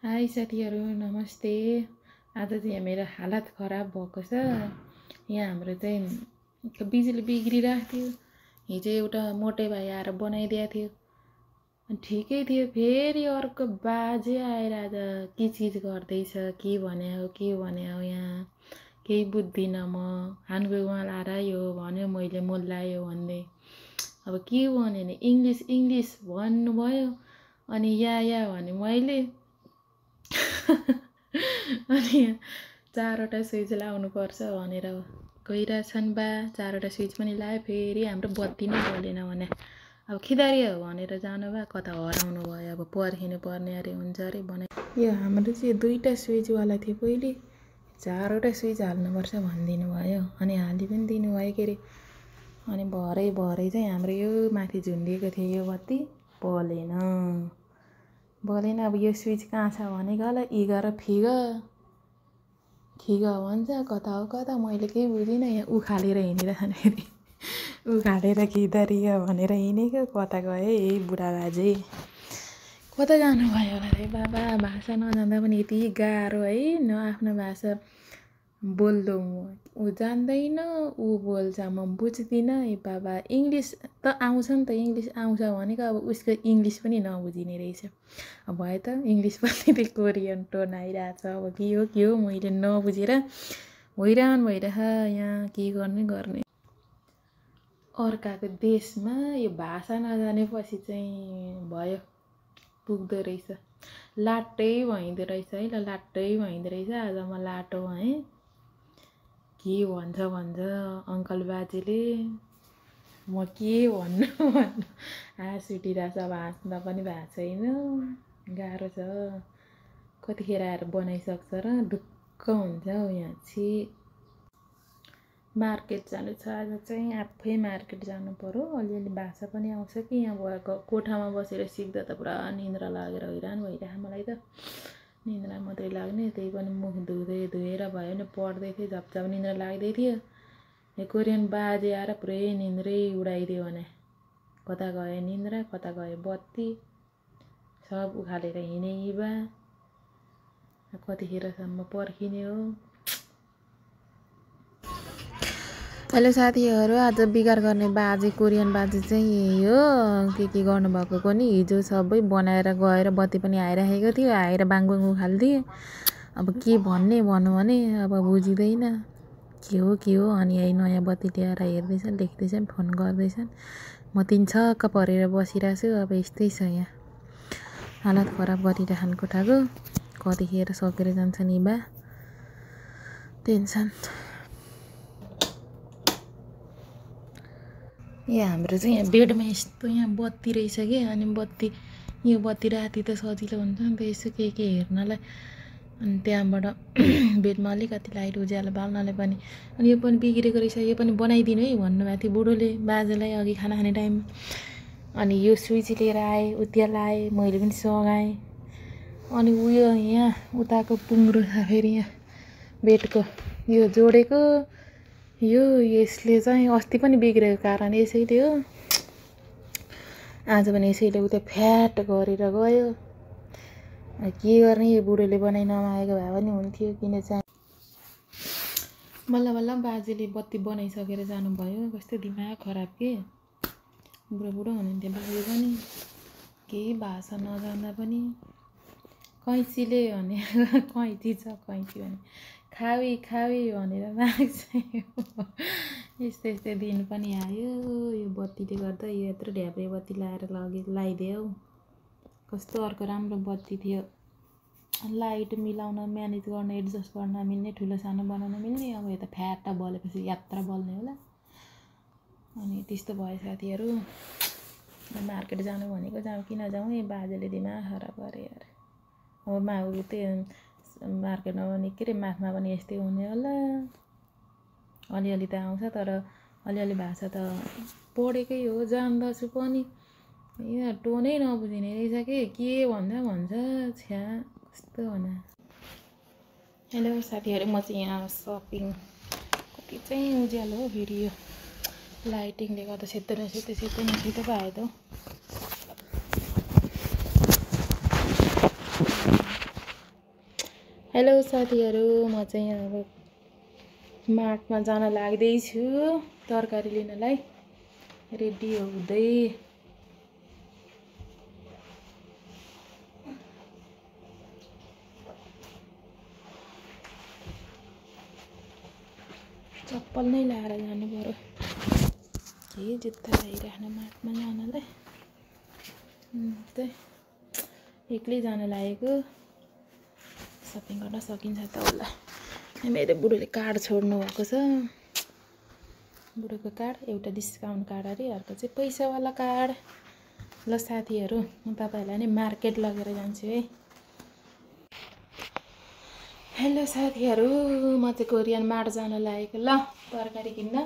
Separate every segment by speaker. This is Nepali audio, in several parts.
Speaker 1: हाई साथीहरू नमस्ते। आज चाहिँ यहाँ मेरो हालत खराब भएको छ। यहाँ हाम्रो चाहिँ बिजुली बिग्रिरहेको थियो। हिजो एउटा मोटे भाइ आएर बनाइदिएको थियो, ठिकै थियो। फेरि अर्को बाजे आएर आज किचकिच गर्दैछ, के भने हो यहाँ केही बुझ्दिनँ म। हानको उहाँ आयो भन्यो, मैले मोल्लायो भन्दै। अब के भने नि इङ्ग्लिस भन्नुभयो, अनि या भने मैले अनि 4वटा स्विच लाउनुपर्छ भनेर गइरहेछन् बा। 4वटा स्विच पनि लायो, फेरि हाम्रो बत्ती नै बलेन भने अब खिदारी हो भनेर जानु बा, कता हराउनु भयो। अब पर्खिनु पर्ने अरे हुन्छ अरे बनाइ। यो हाम्रो चाहिँ 2टा स्विचवाला थियो पहिले, 4वटा स्विच हाल्नुपर्छ भनिदिनु भयो, अनि हालि पनि दिनुभयो के अरे। अनि भरै चाहिँ हाम्रो यो माथि झुन्डिएको थियो यो बत्ती बलेन। अब यो स्विच कहाँ छ भनेको होला, इग र खिग भन्छ, कता हो कता मैले केही बुझिनँ। यहाँ उखालेर हिँडिरहेछन्, फेरि उखालेर खिदरी भनेर हिँडेको। कता गयो यही बुढा बाजे, कता जानुभयो होला रे बाबा। भाषा नजान्दा पनि यति गाह्रो है, न आफ्नो भाषा बोल्दो ऊ जान्दैन, ऊ बोल्छ म बुझ्दिनँ। ए बाबा इङ्ग्लिस त आउँछ नि त, इङ्ग्लिस आउँछ भनेको अब उसको इङ्ग्लिस पनि नबुझिने रहेछ। अब भयो त इङ्ग्लिस पनि कोरियन टोन आइरहेछ। अब के हो मैले नबुझेर हैरान भइरह। यहाँ के गर्ने। अर्काको देशमा यो भाषा नजानेपछि चाहिँ भयो, पुग्दो रहेछ। लाटै भइँदो रहेछ है, लाटै भइँदो रहेछ। आज म लाटो भएँ। के भन्छ अङ्कल बाजेले, म के भन्नु हाँस उठिरहेछ। अब हाँस्न पनि भएको छैन, गाह्रो छ। कतिखेर आएर बनाइसक्छ र ढुक्क हुन्छ हौ। यहाँ छि मार्केट जानु छ आज चाहिँ, आफै मार्केट जानु पर्यो। अलिअलि भाषा पनि आउँछ कि यहाँ भएको कोठामा बसेर सिक्दा त पुरा निन्द्रा लागेर हैरान भइरहेको मलाई त। निन्द्रा मात्रै लाग्ने, त्यही पनि मुख धोएर भयो भने पढ्दै थिएँ, झपझप निन्द्रा लाग्दै थियो। यो कोरियन बाजे आएर पुरै निन्द्रै उडाइदियो भने। कता गयो निन्द्रा, कता गयो बत्ती, सब उखालेर हिँडे बा। कतिखेरसम्म पर्खिने हो। हेलो साथीहरू, आज बिगार गर्ने बाजे, कोरियन बाजे चाहिँ यही हो। के गर्नुभएको को नि, हिजो सबै बनाएर गएर बत्ती पनि आइरहेको थियो, आएर बाङबाङ उखालिदिए। अब के भन्नु भने अब बुझिँदैन के हो। अनि यही नयाँ बत्ती ल्याएर हेर्दैछन्, लेख्दैछन्, फोन गर्दैछन्। म तिनछक्क परेर बसिरहेको छु। अब यस्तै छ यहाँ, हालत खराब गरिरहन् कोठाको। कतिखेर सकेर जान्छन् यी बा, टेन्सन। यहाँ हाम्रो चाहिँ यहाँ बेडमा यस्तो यहाँ बत्ती रहेछ कि, अनि यो बत्ती राति त सजिलो हुन्छ नि त, यसो के हेर्नलाई। अनि त्यहाँबाट बेडमा अलिकति लाइट उज्यालो बाल्नलाई पनि। अनि यो पनि बिग्रेको रहेछ, यो पनि बनाइदिनु है भन्नुभएको थियो बुढोले बाजेलाई अघि खाना खाने टाइममा। अनि यो स्विच लिएर आएँ, उतिया लाएँ, मैले पनि सघाएँ। अनि उयो यहाँ उताको पुङ्ग्रो छ फेरि यहाँ बेडको, यो जोडेको। यसले चाहिँ अस्ति पनि बिग्रेको कारण यसैले हो। आज पनि यसैले उता फ्याट गरेर गयो। के गर्ने, यो बुढोले बनाइ नमागेको भए पनि हुन्थ्यो, किन चाहिँ। बल्ल बाजेले बत्ती बनाइसकेर जानुभयो। कस्तो दिमाग खराब के, बुढो हुनुहुन्थ्यो बाजे पनि। केही भाषा नजान्दा पनि कैँचीले भने कैँची छ, कैँची भने खावी भनेर माग्छ। यस्तै दिन पनि आयो। यो बत्तीले गर्दा यो यत्रो ढ्याब्रे बत्ती लगाइदियो। कस्तो अर्को राम्रो बत्ती थियो, लाइट मिलाउन, म्यानेज गर्न, एडजस्ट गर्न मिल्ने, ठुलो सानो बनाउन मिल्ने। अब यता फ्याट्टा बलेपछि यात्रा बल्ने होला। अनि त्यस्तो भयो साथीहरू। मार्केट जानु भनेको जाउँ कि नजाउँ, यो बाजेले दिमाग खराब गरे यार। अब मार्केटमा पनि के अरे माथमा पनि यस्तै हुने होला। अलिअलि त आउँछ, तर अलिअलि भाषा त पढेकै हो, जान्दछु पनि। यहाँ टोनै नबुझिने रहेछ के भन्छ छ्या, कस्तो भन। हेलो साथीहरू, म चाहिँ यहाँ सपिङ, कति चाहिँ उज्यालो हो फेरि यो लाइटिङले गर्दा। सेतो नसेतो पायो त। हेलो साथीहरू, म चाहिँ अब मार्टमा जान लाग्दैछु तरकारी लिनलाई। रेडी हुँदै चप्पल नै लाएर जानु पर्यो। के जुत्ता लगाइराख्नु मार्टमा जानलाई। एक्लै जान लागेको। सपिङ गर्न सकिन्छ त होला। मेरो बुढोले कार्ड छोड्नु भएको छ। बुढोको कार्ड एउटा डिस्काउन्ट कार्ड अरे, अर्को चाहिँ पैसावाला कार्ड। ल साथीहरू, म तपाईहरुलाई नि मार्केट लगेर जान्छु है। हेलो साथीहरू, म चाहिँ कोरियन मार्ट जान लागेको ल तरकारी किन्न।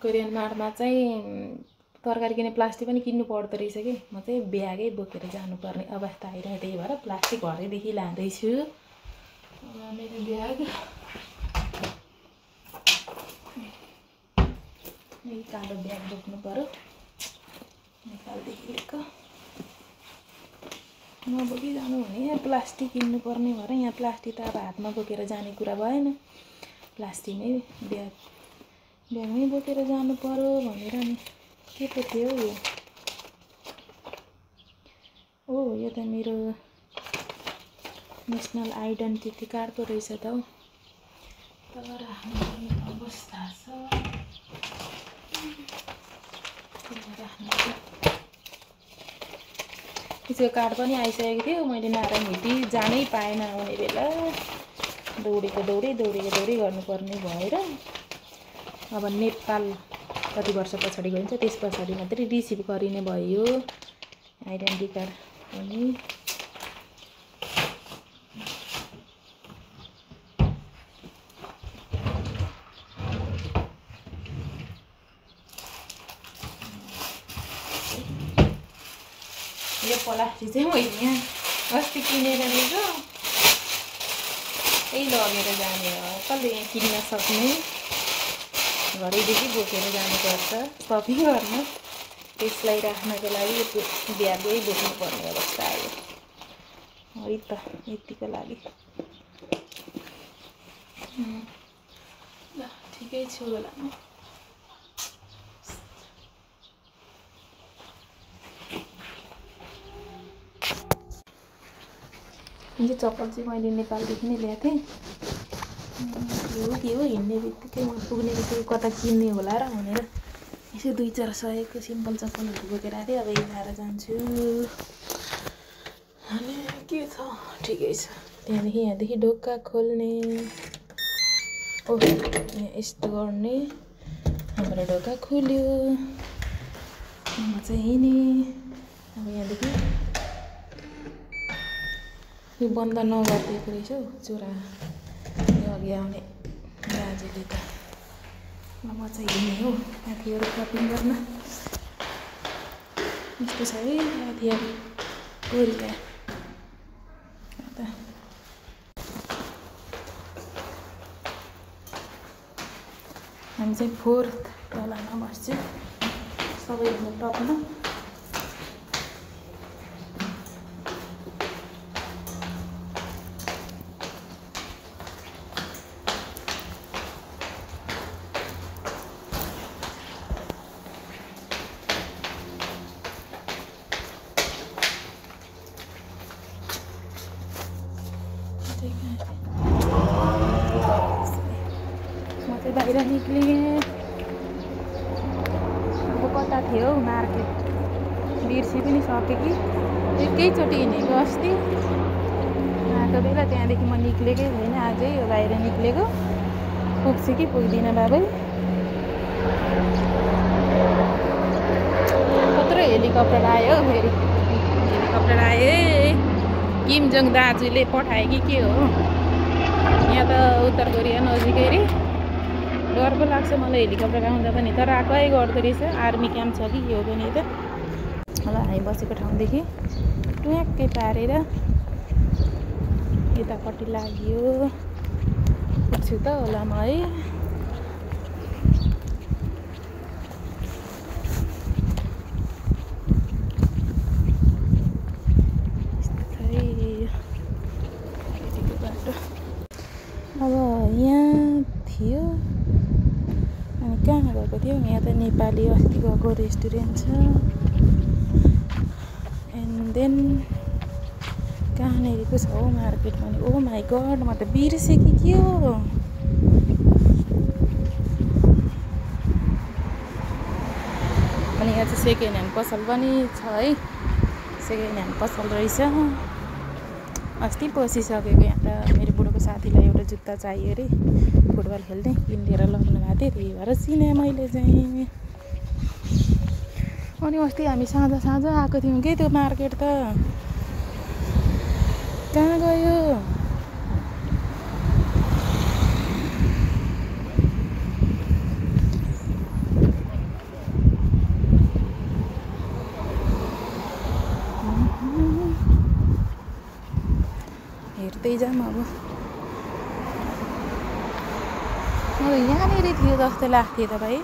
Speaker 1: कोरियन मार्टमा चाहिँ तरकारी किन्ने प्लास्टिक पनि किन्नु पर्दो रहेछ कि। म चाहिँ ब्यागै बोकेर जानुपर्ने अवस्था आइरहेको, त्यही भएर प्लास्टिक घरैदेखि लाँदैछु। मेरो ब्याग कालो ब्याग बोक्नु पर्यो। नेपालदेखि लिएको नबोकी जानु भने यहाँ प्लास्टिक किन्नु पर्ने भएर यहाँ प्लास्टिक त अब हातमा बोकेर जाने कुरा भएन। प्लास्टिकमै ब्यागमै बोकेर जानु पर्यो भनेर नि। के पो थियो यो? ओ यो त मेरो नेसनल आइडेन्टिटी कार्ड पो रहेछ त हौ। तर राख्नुपर्ने अवस्था छ। त्यसको कार्ड पनि आइसकेको थियो। मैले नारायण हिटी जानै पाएन आउने बेला। दौडेको दौडी गर्नुपर्ने भएर अब नेपाल कति वर्ष पछाडि गइन्छ, त्यस पछाडि मात्रै रिसिभ गरिने भयो आइडेन्टिटी कार्ड पनि। यो प्लास्टिक चाहिँ मैले यहाँ अस्ति किनेर ल्याएको, त्यही लगेर जाने हो। कसले यहाँ किन्न सक्ने? घरैदेखि बोकेर जानुपर्छ सपिङ गर्न। त्यसलाई राख्नको लागि यो ब्यागै बोक्नुपर्ने अवस्था आयो। है त यतिको लागि ल ठिकै छु होला म। यो चप्पल चाहिँ मैले नेपालदेखि नै ल्याएको थिएँ। के हो हिँड्ने बित्तिकै म पुग्ने बित्तिकै कता किन्ने होला र भनेर यसो 2-4 सयको सिम्पल चप्पलहरू बोकेर आएको थिएँ। अब यही लाएर जान्छु। अनि के छ, ठिकै छ। त्यहाँदेखि यहाँदेखि ढोका खोल्ने, ओ यहाँ यस्तो गर्ने। हाम्रो ढोका खुल्यो। म चाहिँ नि अब यहाँदेखि यो बन्द नगरिदिएको रहेछ हौ चोरा अघि आउने दाजुले त। म चाहिँ हिँड्ने हो साथीहरू सपिङ गर्न। यस्तो छ है साथीहरू कोरिया। हामी चाहिँ 4th तलामा बस्छौँ, सबैभन्दा टपमा। म चाहिँ बाहिर निक्लेँ। अब कता थियो हौ मार्केट, बिर्सी पनि सकेँ कि। एकैचोटि हिँडेको अस्ति आएको बेला, त्यहाँदेखि म निक्लेकै छैन। आजै यो बाहिर निक्लेको। पुग्छु कि पुग्दिनँ बाबै। कत्रो हेलिकप्टर आयो हौ फेरि। हेलिकप्टर आए किम जोङ दाजुले पठायो कि के हो? यहाँ त उत्तर कोरिया नजिकै रे। डर पो लाग्छ मलाई हेलिकप्टर आउँदा पनि। तर आएकै गर्दो रहेछ। आर्मी क्याम्प छ कि के हो पनि त। ल हामी बसेको ठाउँदेखि ट्याक्कै पारेर यतापट्टि लाग्यो। पुग्छु त होला म है। यस्तो छ है बाटो। गएको थियौँ। यहाँ त नेपाली अस्ति गएको रेस्टुरेन्ट छ। एन्ड देन कहाँनिर पो छ हौ मार्केट पनि। ओ माई गड, म त बिर्सेँ कि के हो। अनि यहाँ चाहिँ सेकेन्ड ह्यान्ड पसल पनि छ है। सेकेन्ड ह्यान्ड पसल रहेछ। अस्ति पसिसकेको। यहाँ त मेरो बुढोको साथीलाई एउटा जुत्ता चाहियो अरे फुटबल खेल्ने, किनिदिएर लगाउनु भएको थियो, त्यही भएर चिनेँ मैले चाहिँ। अनि अस्ति हामी साँझ साँझ आएको थियौँ कि त्यो मार्केट त कहाँ गयो। हेर्दै जाऊँ अब। यहाँनिर थियो जस्तो लाग्थ्यो त भाइ।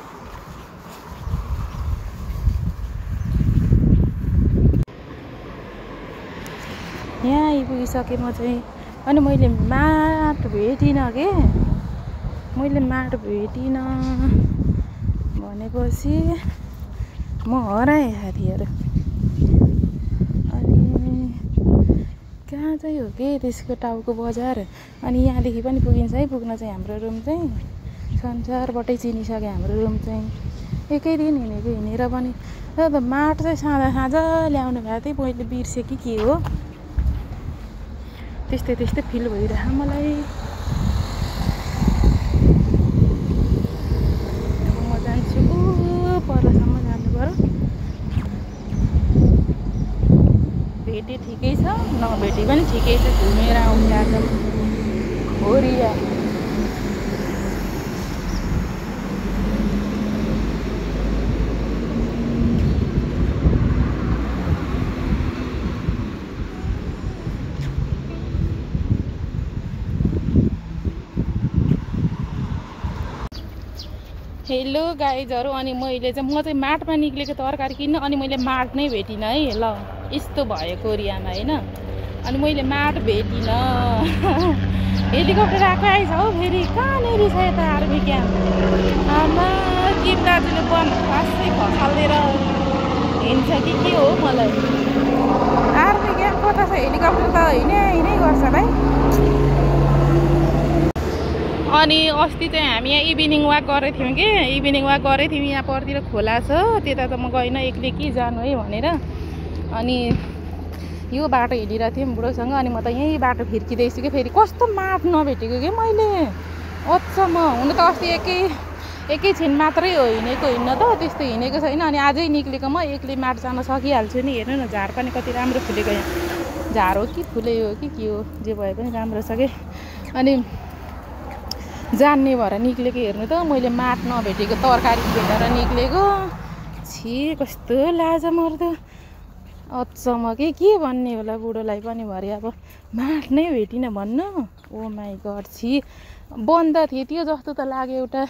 Speaker 1: यहाँ आइपुगिसकेँ म चाहिँ। अनि मैले माट भेटिनँ के। मैले माट भेटिनँ भनेपछि म हराएँ साथीहरू। कहाँ चाहिँ हो कि त्यसको टाउको बजार। अनि यहाँदेखि पनि पुगिन्छ है। पुग्न चाहिँ हाम्रो रुम चाहिँ संसारबाटै चिनिसक्यो हाम्रो रुम चाहिँ। एकै दिन हिँडेको हिँडेर पनि त माट चाहिँ साँझ साँझ ल्याउनु भएको थियो। मैले बिर्सेँ कि के हो। त्यस्तै त्यस्तै फिल भइरहेको मलाई। अब म जान्छु परसम्म जानु पर्यो। भेटे ठिकै छ, नभेटे पनि ठिकै छ। घुमेर आउँछ आज होरिया। हेलो गाइजहरू। अनि मैले चाहिँ म चाहिँ माटमा निक्लेको तरकारी किन्न। अनि मैले माट नै भेटिनँ है। ल यस्तो भयो कोरियामा होइन। अनि मैले माट भेटिनँ। हेलिकप्टर आएको आइछ हौ फेरि। कहाँनिर छ यता आर्मी क्याम्प। आमा के दाजुले बम फास्दै खसालेर हिँड्छ कि के हो मलाई। आर्मी क्याम्प कता छ। हेलिकप्टर त हिँडै गर्छ भाइ। अनि अस्ति चाहिँ हामी यहाँ इभिनिङ वाक गरेको थियौँ कि। इभिनिङ वाक गरेको थियौँ। यहाँ परतिर खोला छ। त्यता त म गइनँ एक्लै के जानु है भनेर। अनि यो बाटो हिँडिरहेको थियौँ बुढोसँग। अनि म त यही बाटो फिर्किँदैछु कि फेरि कस्तो माट नभेटेको कि मैले। अचम्म। हुनु त अस्ति एकैछिन मात्रै हो हिँडेको। हिँड्न त त्यस्तो हिँडेको छैन। अनि आजै निक्लेको म एक्लै माट जान सकिहाल्छु नि। हेर्नु न झार पनि कति राम्रो फुलेको। यहाँ झार हो कि फुलै हो कि के हो, जे भए पनि राम्रो छ कि। अनि जान्ने भएर निक्लेको। हेर्नु त मैले माट नभेटेको तरकारी भेटेर निक्लेको। छि कस्तो लाजमर्दो। अचम्म के भन्ने होला बुढोलाई पनि भरे। अब माट नै भेटिनँ भन्नु। ओ माई गड। छि बन्द थियो त्यो जस्तो त लाग्यो। एउटा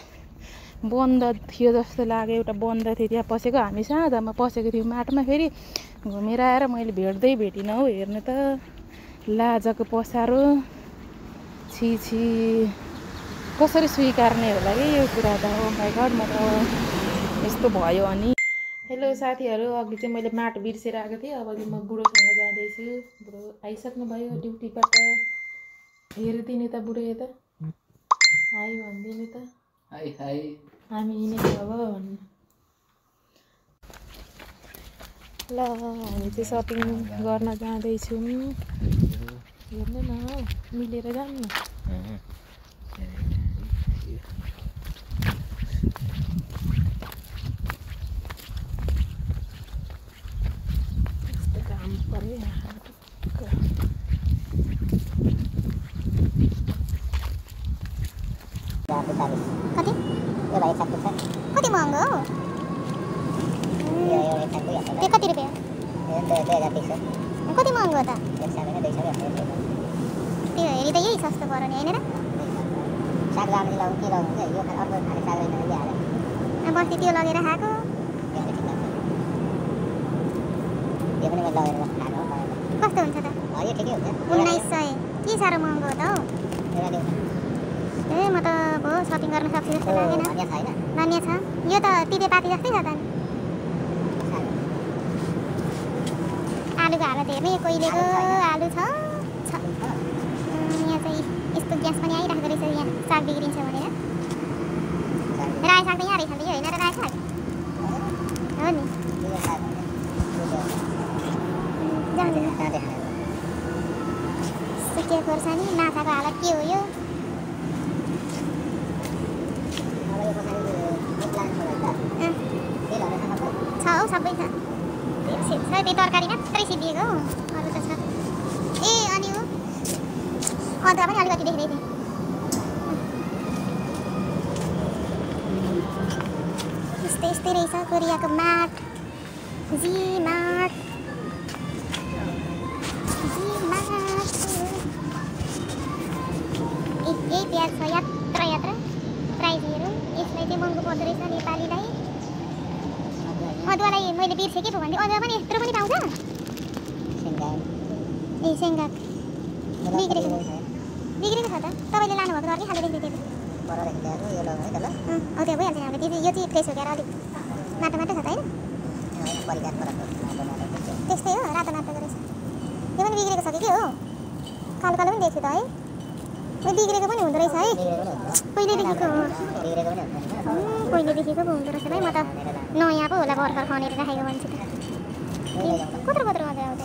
Speaker 1: बन्द थियो जस्तो लाग्यो। एउटा बन्द थियो त्यहाँ पसेको। हामी साँझमा पसेको थियौँ माटमा। फेरि घुमेर आएर मैले भेटिनँ हौ। हेर्नु त लाजको पसारो। छि कसरी स्वीकार्ने होला कि यो कुरा त। ओ माई गड। म त यस्तो भयो। अनि हेलो साथीहरू। अघि चाहिँ मैले माट बिर्सेर आएको थिएँ। अब म बुढोसँग जाँदैछु। बुढो आइसक्नु भयो ड्युटीबाट। हेरिदिनु त बुढो यता हाई भनिदिनु त। High high. हामी हिँडेको अब भन्नु। ल हामी चाहिँ सपिङ गर्न जाँदैछौँ। हेर्नु न मिलेर जाऊँ न। यस्तो काम पऱ्यो यहाँ।
Speaker 2: कति? यो भाइ 1 छ। कति महँगो हो? यो 1 2 त्यो कति रुपैयाँ? यो 2030 हो। कति महँगो हो त? 100 त्यो हेरी त यही सस्तो पर्यो नि हैन र? साग राम्ररी लाउँ के लाउँ हुन्छ यो अर्को खाने साग रहेन नि हाले। बस्ती त्यो लगेर खाएको। यो पनि ठिक लाग्छ। यो पनि मैले लगेर खाएको हो। कस्तो हुन्छ त? यो ठिकै हुन्छ। 1900 के साह्रो महँगो हो त हौ। ए म त भयो सपिङ गर्न सक्छु जस्तो लागेन। धनियाँ छ यो त तितेपाती जस्तै छ त आलुको हालत हेर्ने कोइलेको आलु छ यहाँ चाहिँ यस्तो ग्यास पनि आइराख्दो रहेछ यहाँ साग बिग्रिन्छ भनेर रायो साग त यहाँ रहेछ नि यो होइन र रायो साग हो नि सुकिया खोर्सानी माछाको हालत के हो यो छ हौ सबै छ त्यही तरकारी मात्रै सिद्धिएको हो अरू त छ ए अनि हो अदुवा पनि अलिकति देख्दै थिएँ यस्तै रहेछ कोरियाको माट जी माट यही प्याज छ यात्रा प्राइजहरू यसलाई चाहिँ महँगो पर्दो रहेछ नेपालीलाई अदुवालाई मैले बिर्सेँ के पो भन्दै अदुवा पनि यत्रो पनि पाउँछ ए सेङ्गाक बिग्रेको छ त तपाईँले लानुभएको त अर्कै खाले देख्दै थियो त्यहाँ भइहाल्छ नि अब यो चाहिँ फ्रेस हो क्या अलिक माटो छ त होइन त्यस्तै हो रातो माटोको रहेछ त्यो पनि बिग्रेको छ कि के हो कालो पनि देख्छु त है बिग्रेको पनि हुँदो रहेछ है पहिलेदेखिको पो हुँदो रहेछ भाइ म त नयाँ पो होला भर्खर खनेर राखेको मान्छे त कत्रो मात्रै आउँछ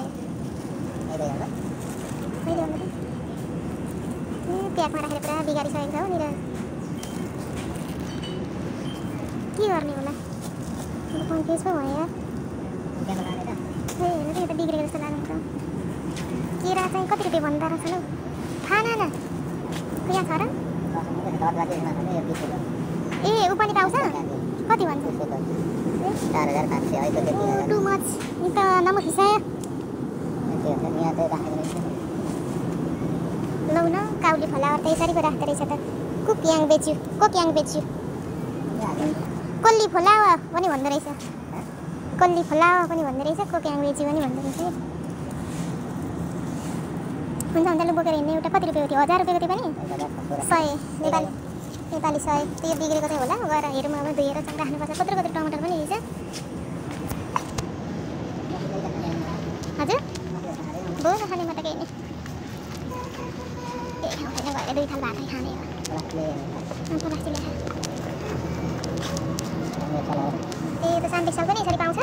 Speaker 2: प्याकमा राखेर पुरा बिगारिसकेको छ हौ नि के गर्ने होला कन्फ्युज पो भयो हेर्नु त यो त बिग्रेको जस्तो लाग्नु त केरा चाहिँ कति रुपियाँ भन्दा रहेछ हौ खाना न यहाँ छ र ए ऊ पनि पाउँछ कति भन्छ 4,500 टु मच नि त नमुखिसायो लौ न काउली फलावर त यसरी पो राख्दो रहेछ त कोक्याङ बेच्यो कोल्ली फलावा पनि भन्दो रहेछ कोल्ली फलावा पनि भन्दो रहेछ कोक्याङ बेच्यो पनि भन्दो रहेछ हुन्छ लु बोकेर हिँड्ने एउटा कति रुपियाँ थियो 1000 रुपियाँको थियो पनि 100 नेपाली 100 त्यो बिग्रेको चाहिँ होला गएर हेरौँ अब धोएर चाहिँ राख्नुपर्छ कत्रो टमाटर पनि रहेछ हजुर भयो नखाने म त केही नै गएर 2 थाल भातै खाने हो ए त सान्देशल पनि यसरी पाउँछ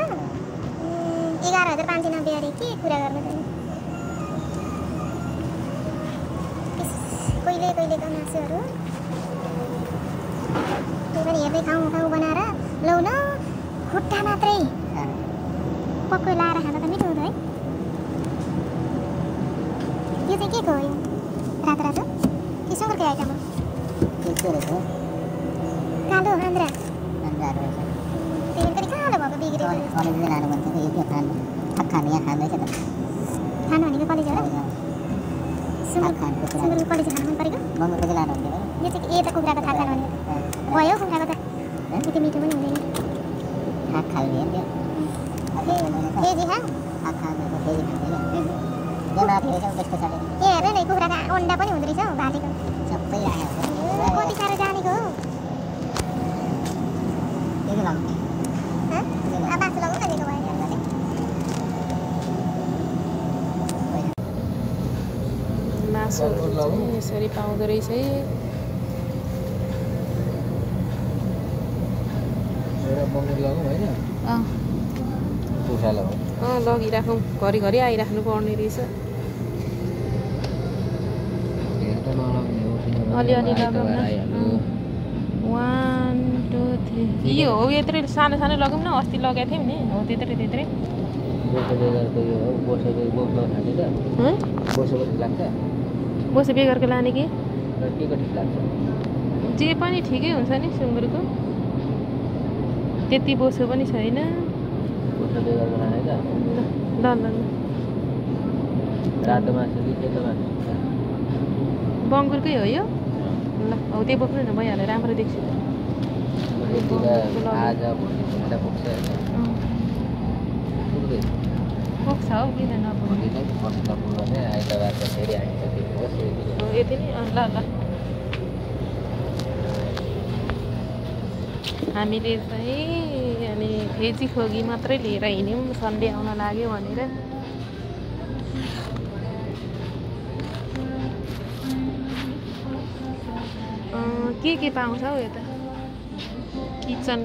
Speaker 2: 11,590 अरे के कुरा गर्नु त कहिलेको मासुहरू त्यो पनि हेर्दै खाउँ बनाएर लौ न खुट्टा मात्रै पक्कै लाएर खाँदा त मिठो हुँदो है यो चाहिँ के को हो यो रातो के सुँगुरको आइटम हो कालो आन्द्रा त्यो पनि कालो भएको बिग्रेको खानु भनेको कलेज हो र सुँगुरको कलेज खानु मन परेको यो चाहिँ ए त कुखुराको थाक खानु भनेको भयो कुखुराको त त्यति मिठो पनि हुँदैन केजी खा ए हेर न कुखुराको अन्डा पनि हुँदो रहेछ हौ भालेको कति साह्रो जानेको हो बाँसु लगाउनु न दिएको भयो
Speaker 1: मासुहरू चाहिँ यसरी पाउँदो रहेछ है लगिराखौँ घरिघरि आइराख्नु पर्ने रहेछ अलिअलि लगाउँ न 1 2 3 यो हो यत्रै सानो लगाउँ न अस्ति लगाएको थियौँ नि हो त्यत्रै बोसो बेगरको लाने कि जे पनि ठिकै हुन्छ नि सुँगुरको त्यति बोसो पनि छैन ल बङ्गुरकै हो यो ल हौ त्यो बोक्नु न भइहाल्यो राम्रो देख्छु पुग्छ हौ किन नपुग्ने यति नै ल हामीले चाहिँ अनि भेजी खोगी मात्रै लिएर हिँड्यौँ सन्डे आउन लाग्यो भनेर। के पाउँछ हौ यता किचन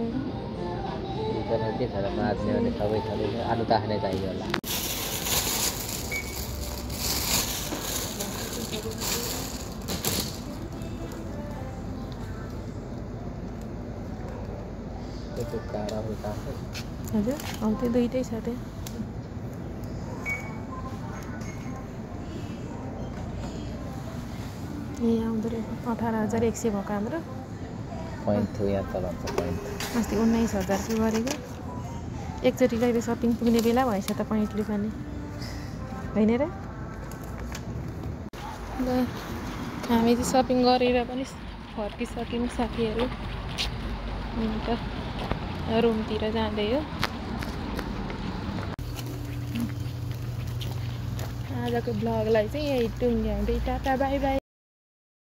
Speaker 3: के छ र माझ्ने भने सबै छ आलु ताख्ने चाहियो होला।
Speaker 1: हजुर हौ त्यो दुइटै छ त्यहाँ। ए आउँदो रहेछ 18,100 भएको हाम्रो
Speaker 3: पोइन्ट थियो यहाँ चलाउँछ पोइन्ट
Speaker 1: अस्ति 19,000 गरेको एकचोटि कहिले सपिङ पुग्ने बेला भएछ त पोइन्टले पनि होइन र। ल हामी चाहिँ सपिङ गरेर पनि फर्किसक्यौँ साथीहरू। अन्त रुमतिर जाँदै हो। आजको ब्लगलाई चाहिँ यही टुङ्ग्याउँदै टाटा बाई बाई।